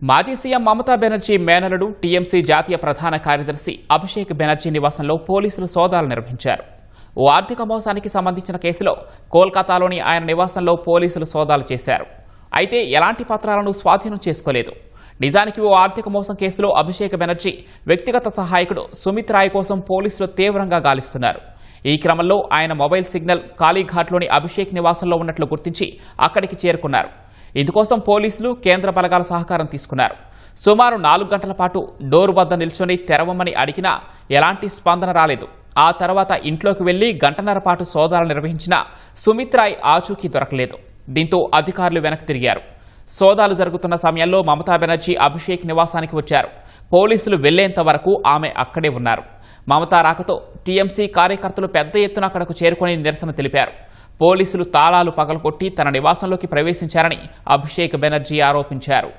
మాజీ CM Mamata Banerjee మేనలుడు TMC జాతీయ ప్రధాన కార్యదర్శి అభిషేక్ బెనర్జీ నివాసంలో పోలీసులు సోదాలు నిర్వహించారు. ఓ ఆర్థిక మోసానికి సంబంధించిన కేసులో కోల్కతాలోని ఆయన నివాసంలో పోలీసులు సోదాలు చేశారు. అయితే ఎలాంటి పత్రాలను స్వాధీనం చేసుకోలేదు. నిజానికి ఓ ఆర్థిక మోసం కేసులో అభిషేక్ బెనర్జీ వ్యక్తిగత సహాయకుడు సుమిత్ రాయ్ కోసం పోలీసులు తీవ్రంగా గాలిస్తున్నారు. ఈ క్రమంలో ఆయన మొబైల్ సిగ్నల్ కాళీఘాట్లోని అభిషేక్ నివాసంలో ఉన్నట్లు గుర్తించి అక్కడికి చేరుకున్నారు. ఇందుకోసం పోలీసులు కేంద్ర బలగాల సహకారం తీసుకున్నారు. సుమారు 4 గంటల పాటు డోర్ వద్ద నిల్చొని తెరవమని అడిగినా ఎలాంటి స్పందన రాలేదు. ఆ తర్వాత ఇంట్లోకి వెళ్లి గంటన్నర పాటు సోదాలు నిర్వహించినా సుమిత్ రాయ్ ఆచూకీ దొరకలేదు. దీంతో అధికారులు వెనక్కి తిరిగారు. సోదాలు జరుగుతున్న సమయంలో మమతా బెనర్జీ అభిషేక్ నివాసానికి వచ్చారు. పోలీసులు వెళ్లేంత వరకు ఆమె అక్కడే ఉన్నారు. మమతా రాకతో టీఎంసీ కార్యకర్తలు పెద్ద ఎత్తున అక్కడకు చేరుకుని నిరసన తెలిపారు. పోలీసులు తాళాలు పగలగొట్టి తన నివాసంలోకి ప్రవేశించారని అభిషేక్ బెనర్జీ ఆరోపించారు.